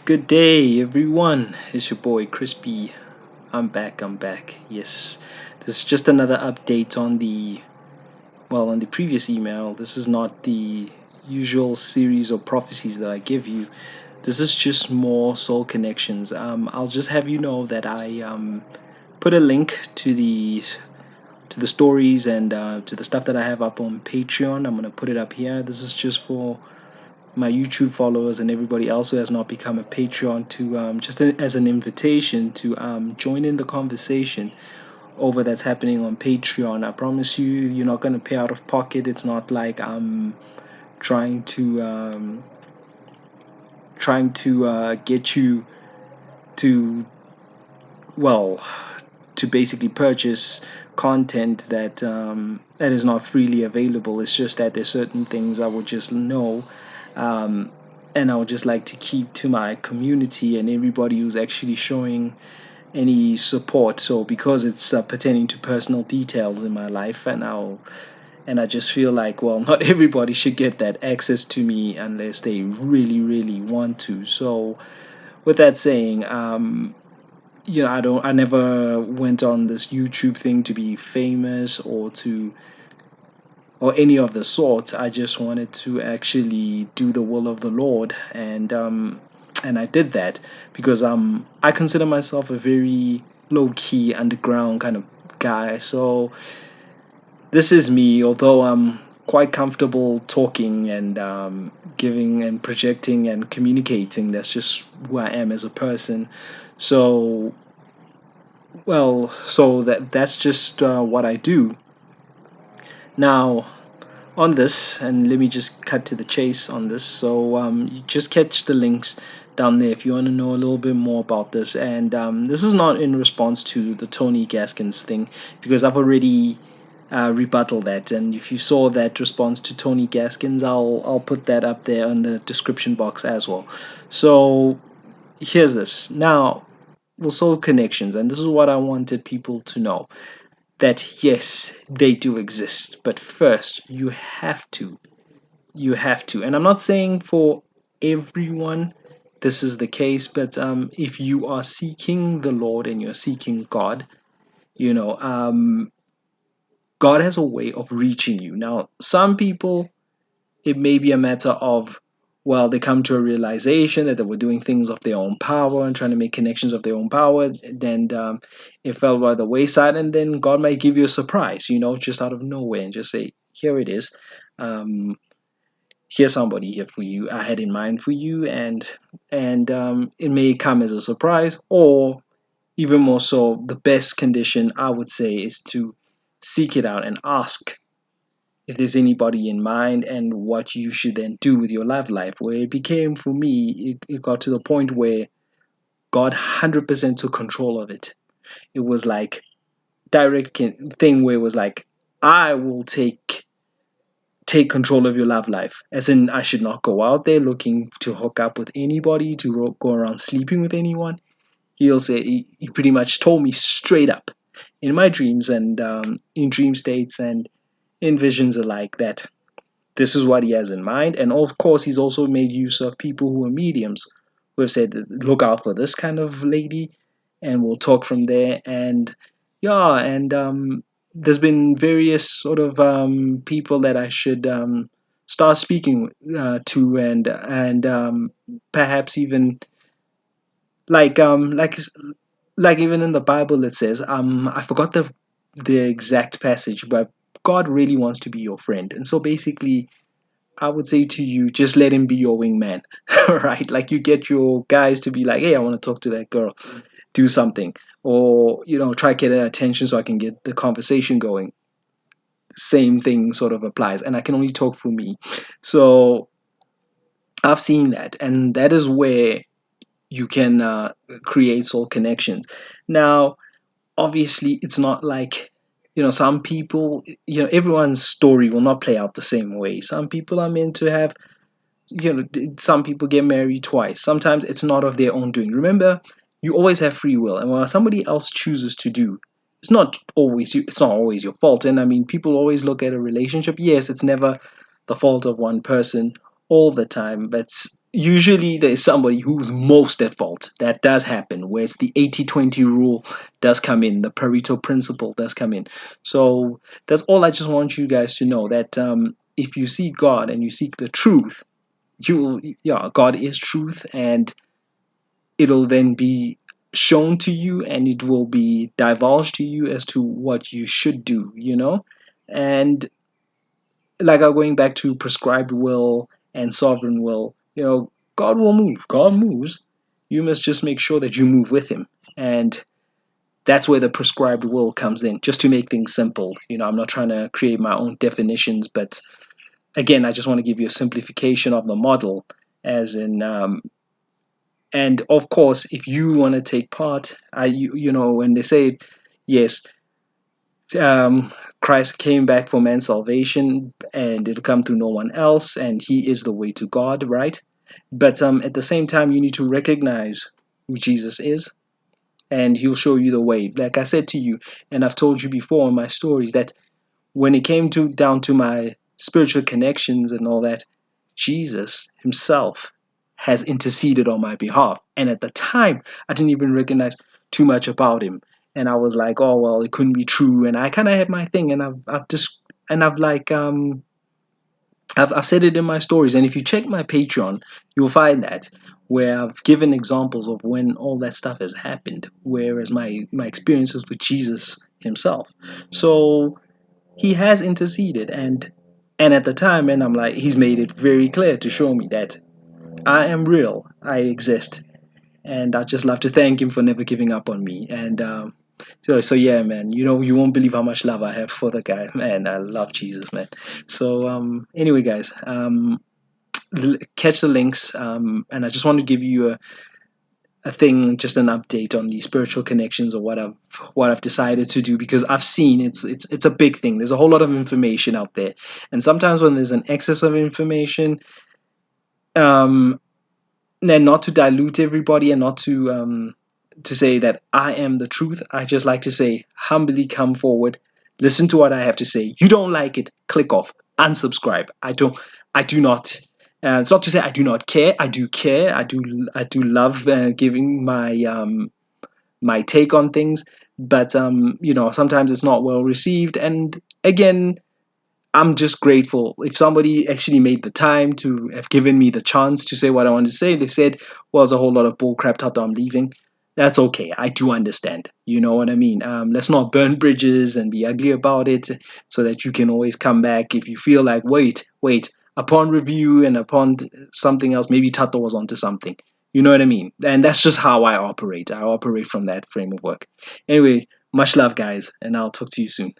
Good day, everyone. It's your boy Crispy. I'm back. Yes, this is just another update on the previous email. This is not the usual series of prophecies that I give you. This is just more soul connections. I'll just have you know that I put a link to the stories and to the stuff that I have up on Patreon. I'm gonna put it up here. This is just for my YouTube followers and everybody else who has not become a Patreon to as an invitation to join in the conversation over that's happening on Patreon. I promise you, you're not going to pay out of pocket. It's not like I'm trying to get you to well to basically purchase content that is not freely available. It's just that there's certain things I would just know, um, and I would just like to keep to my community and everybody who's actually showing any support. So because it's pertaining to personal details in my life, and I just feel like, well, not everybody should get that access to me unless they really, really want to. So with that saying, I never went on this YouTube thing to be famous or any of the sorts. I just wanted to actually do the will of the Lord, and I did that because I consider myself a very low key underground kind of guy. So this is me, although I'm quite comfortable talking and giving and projecting and communicating. That's just who I am as a person. So that's just what I do. Now, on this, and let me just cut to the chase on this. So, you just catch the links down there if you want to know a little bit more about this. And this is not in response to the Tony Gaskins thing, because I've already rebutted that. And if you saw that response to Tony Gaskins, I'll put that up there in the description box as well. So, here's this. Now, we'll solve connections, and this is what I wanted people to know, that yes, they do exist, but first you have to, and I'm not saying for everyone this is the case, but if you are seeking the Lord and you're seeking God, you know God has a way of reaching you. Now, some people, it may be a matter of, well, they come to a realization that they were doing things of their own power and trying to make connections of their own power. Then it fell by the wayside, and then God might give you a surprise, just out of nowhere, and just say, "Here it is. Um, here's somebody here for you. I had in mind for you," and it may come as a surprise, or even more so, the best condition I would say is to seek it out and ask if there's anybody in mind and what you should then do with your love life. Where it became for me, it got to the point where God 100% took control of it. It was like thing where it was like, I will take control of your love life, as in I should not go out there looking to hook up with anybody, to go around sleeping with anyone. He pretty much told me straight up in my dreams and in dream states and in visions alike that this is what he has in mind. And of course, he's also made use of people who are mediums who have said, look out for this kind of lady, and we'll talk from there. And yeah, and there's been various sort of people that I should start speaking to, and perhaps even like even in the Bible it says, I forgot the exact passage, but God really wants to be your friend. And so basically, I would say to you, just let him be your wingman, right? Like, you get your guys to be like, hey, I want to talk to that girl, do something, or try to get her attention so I can get the conversation going. Same thing sort of applies, and I can only talk for me. So I've seen that, and that is where you can create soul connections. Now, obviously, it's not like some people, everyone's story will not play out the same way. Some people are meant to have, some people get married twice. Sometimes it's not of their own doing. Remember, you always have free will, and what somebody else chooses to do, it's not always your fault. And I mean, people always look at a relationship, yes, it's never the fault of one person all the time, but usually there's somebody who's most at fault. That does happen, whereas the 80-20 rule does come in, the Pareto principle does come in. So that's all I just want you guys to know, that if you seek God and you seek the truth, yeah, God is truth, and it'll then be shown to you, and it will be divulged to you as to what you should do, and like going back to prescribed will and sovereign will, God will move. God moves. You must just make sure that you move with Him. And that's where the prescribed will comes in, just to make things simple. I'm not trying to create my own definitions, but again, I just want to give you a simplification of the model, as in, and of course, if you want to take part, when they say, yes, um, Christ came back for man's salvation, and it'll come through no one else, and He is the way to God, right? But at the same time, you need to recognize who Jesus is, and He'll show you the way. Like I said to you, and I've told you before in my stories, that when it came to down to my spiritual connections and all that, Jesus Himself has interceded on my behalf. And at the time, I didn't even recognize too much about Him, and I was like, oh well, it couldn't be true. And I kind of had my thing, and I've just and I've like I've said it in my stories, and if you check my Patreon, you'll find that, where I've given examples of when all that stuff has happened, whereas my experiences with Jesus Himself. So He has interceded, and at the time, and I'm like, He's made it very clear to show me that I am real, I exist, and I just love to thank Him for never giving up on me. And so yeah, man, you won't believe how much love I have for the guy, man. I love Jesus, man. So anyway, guys, catch the links, and I just want to give you a thing, just an update on the spiritual connections, or what I've decided to do, because I've seen it's a big thing. There's a whole lot of information out there, and sometimes when there's an excess of information, um, and not to dilute everybody, and not to say that I am the truth. I just like to say, humbly come forward, listen to what I have to say. You don't like it, click off, unsubscribe. I do not. It's not to say I do not care. I do care. I do love giving my take on things, but sometimes it's not well received. And again, I'm just grateful. If somebody actually made the time to have given me the chance to say what I want to say, they said, well, there's a whole lot of bullcrap, Tata, I'm leaving. That's okay. I do understand. You know what I mean? Let's not burn bridges and be ugly about it, so that you can always come back if you feel like, wait, upon review and upon something else, maybe Tata was onto something. You know what I mean? And that's just how I operate. I operate from that frame of work. Anyway, much love, guys, and I'll talk to you soon.